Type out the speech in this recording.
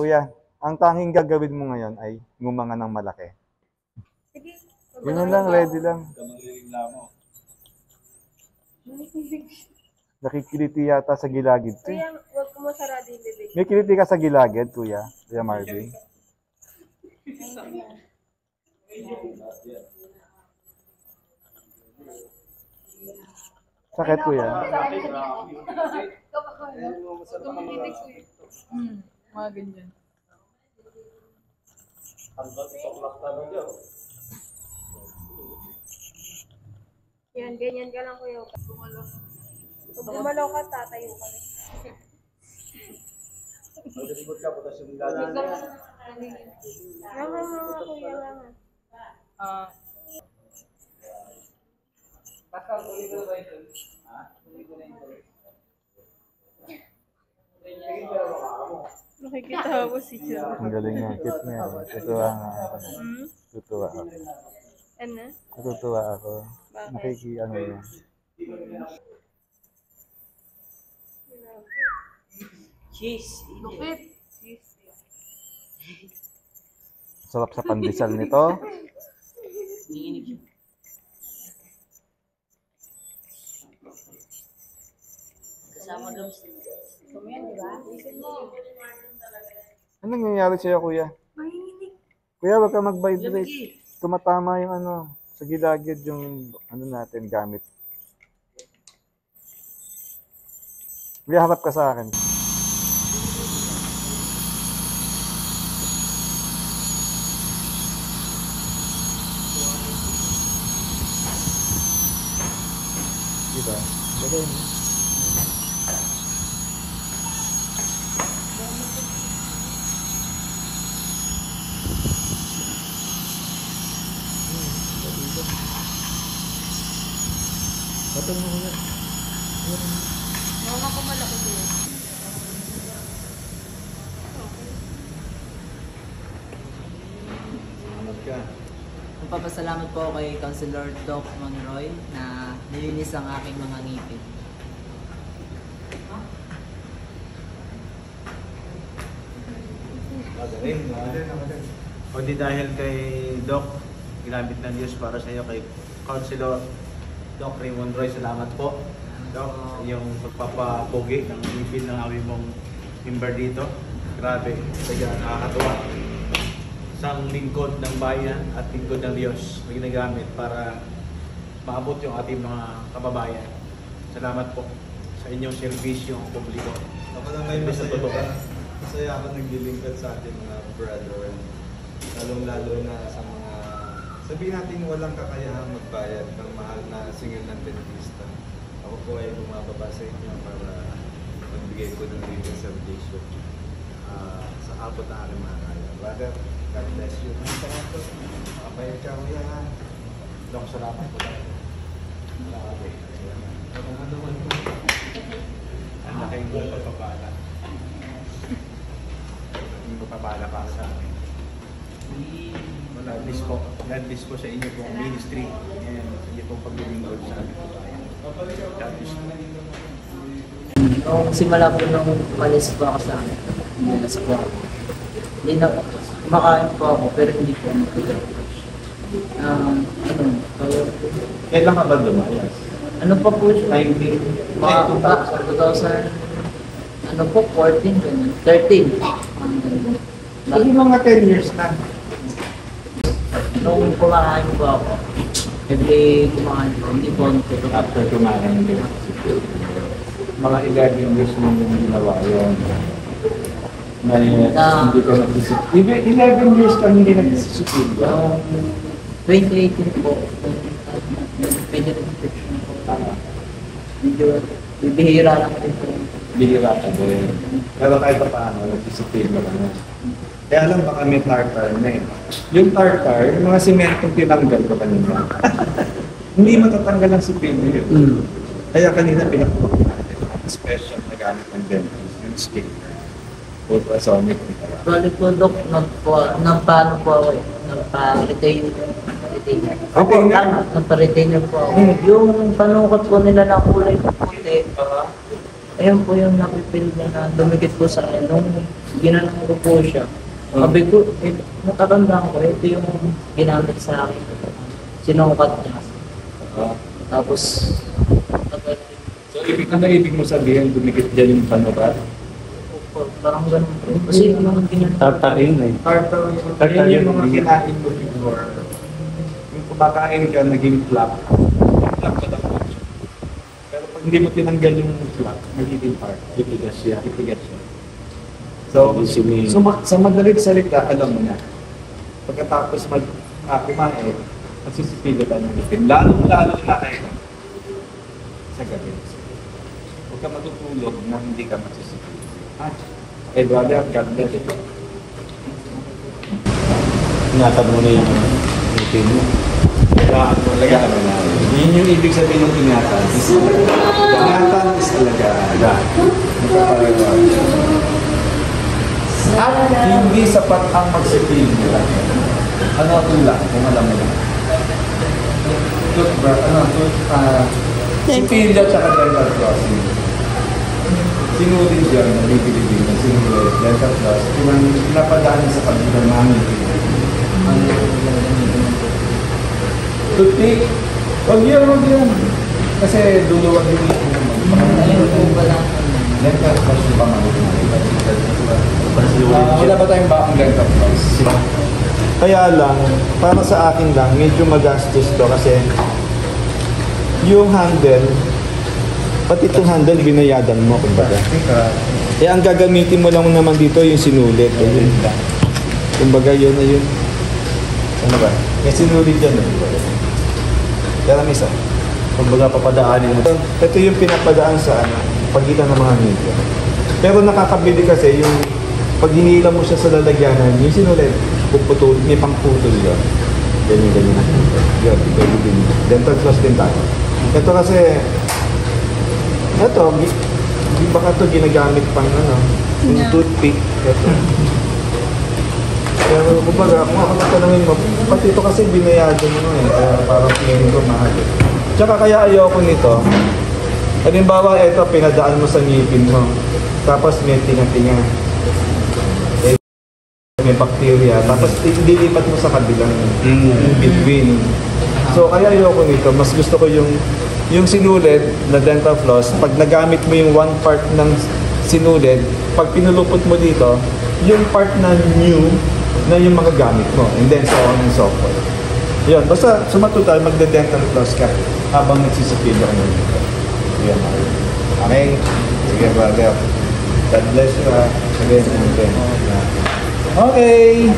Kuya, ang tanging gagawin mo ngayon ay ngumanga ng malaki. Sige. Yun lang, ready lang. Nakikiliti yata sa gilagid. Kuya, huwag ko masarado yung bibig. May kiliti ka sa gilagid, Kuya. Kuya Marvin. Sakit, Kuya. Mga ganyan. Yan, ganyan ka lang, kuya. Pag gumalaw ka, tatayo ka rin. Nga, kuya, nga. Nakikita ko si John. Ang galing nga. Cute nga. Tutuwa nga ako. Tutuwa ako. Ano? Natutuwa ako. Bakit? Ano yan. Cheese. Lupit. Sarap sa pandesal nito. Kasama gams. Kumain, di ba? Anong nangyayari sa'yo, Kuya? Mahinig. Kuya, wag ka mag-vibrate. Tumatama yung sa gilagid yung natin gamit. Kuya, harap ka sa akin. Diba? Galing. Batang mo kuya. Mga ko malaki din. Salamat ka. Magpapasalamat po ako kay Councilor Doc Monroy na nilinis ang aking mga ngipin. Magaling, o di dahil kay Doc, ginamit ng Diyos para sa iyo, kay Councilor Doc Raymond Roy, salamat po. Doc, sa iyong pagpapapogi ng ngipin ng aming mong member dito. Grabe, kaya nakakatuwa. Isang lingkod ng bayan at lingkod ng Diyos na ginagamit para maabot yung ating mga kababayan. Salamat po sa inyong serbisyo publiko. Ako lang kayo Sa totoo. masaya ako naglilingkod sa ating mga brethren. Lalong-lalo na sa mga, sabihin natin walang kakayahang magbayad ng mahal na singil ng dentista. Ako po ay bumababa sa inyo para magbigay ko ng legal service sa abot na aking mga kaya. Brother, God bless you. Salamat po. Makapayag ka ko yan. Doc, salamat po tayo. Grabe. Ang laking pagpapala. Ang pagpapala para sa akin. God bless po sa inyo pong ministry and sa inyo pong paglilingkod sa amin po tayo. God bless po. Nung simula po nung umalis po ako sa akin, nasa po ako. Hindi na, kumakain po ako pero hindi po ako. Kailan ka ba lumayas? Ano pa po siya? 19? Mga 2000, ano po, 14, ganun, 13. Hindi mga 10 years na. Nung kumakain po ako, every kumakain po, hindi po ako tutulog. After kumain din. Mga 11 years mo yung ginawa yun. Hindi ka nag-discipline. 11 years ka hindi nag-discipline. Noong 2018 po, medyo nag-infection po. Medyo bibihira lang rin po. Bihira ka din. Pero kahit pa paano, nag-discipline ka na. Kaya alam baka may tartar na eh. Yung tartar, yung mga simentong tinanggal ko kanina. Hindi matatanggal ang sipin yun. Kaya kanina pinakapag natin. Special na gamit ng dentist, yung skater. Ultrasonic. Balik po, Dok, nagpaano po ako eh. Nagpa-retainer. Retainer? Nagpa-retainer po ako. Yung panukot po nila ng kulay ng puti, ayun po yung napipil niya na dumikit po sa akin. Nung ginanong ko po siya, sabi ko, natatandaan ko, ito yung ginamit sa akin. Sinukat niya. Tapos, So, ibig mo sabihin, dumikit dyan yung panukat? parang ganun po. Kasi yung ginanong Tartarin eh. Tartar yung mga kinain mo before. Yung kumakain ka, naging flap. Flap ka lang. Pero pag hindi mo tinanggal yung flap, magiging part. Itigas siya. So, sa madaling salita, alam mo na. Pagkatapos kumain, magsisipilo ka ng itim. Lalo na kayo sa gabi. Huwag ka matutulog na hindi ka magsisipilo. Eh, brother, God bless ito. Ingatan mo na yung routine mo. Alagaan mo na. Yun yung ibig sabihin ng ingatan. Ingatan is alagaan. Magpapaliwan. At hindi sapat ang magsipil nila. Ano tulad, kung alam mo lang. Sipil at saka dental flossing. Sinulid dyan, nabibili din ng sinulid, dental floss. Pinapadaan sa kabilang namin. Toothpick? Huwag yan. Kasi duluwag yung ito naman. ayun po pala. Dental floss yung pamalit namin. Wala ba tayong bakong dental floss? Kaya lang, para sa akin lang, medyo magastos to kasi yung handle, pati itong handle, binayadan mo, kumbaga. Eh, ang gagamitin mo lang naman dito yung sinulit. Eh, yun lang. Kumbaga, yun na yun. Ano ba? May sinulit yan. Kaya lang isa. Kumbaga papadaanin mo. Ito yung pinapadaan sa pagitan ng mga media. Pero nakakabili kasi yung pag hinila mo siya sa lalagyanan, yung sinulit, puputol, may pangputol yun. Ganyan. Yun, pwede din. Dental floss din tayo. Ito kasi, baka ito ginagamit pang yung toothpick. Ito. Pero kumbaga, kung ako natanungin mo, pati ito kasi binayado mo kaya parang tingin ko mahal. Tsaka kaya ayoko nito. Halimbawa, ito, pinadaan mo sa ngipin mo. Tapos may tinga-tinga. May bacteria, tapos dilipat mo sa kabilang in between. So kaya ayoko nito, mas gusto ko yung sinulid na dental floss, pag nagamit mo yung one part ng sinulid, pag pinulupot mo dito, yung part na new na yung mga gamit mo, and then so on and so forth. Yun, basta sumatotal, magde-dental floss ka habang nagsisipilyo ka ng dito. Yan. Okay? Sige, brother. God bless you, ha. Sige, okay.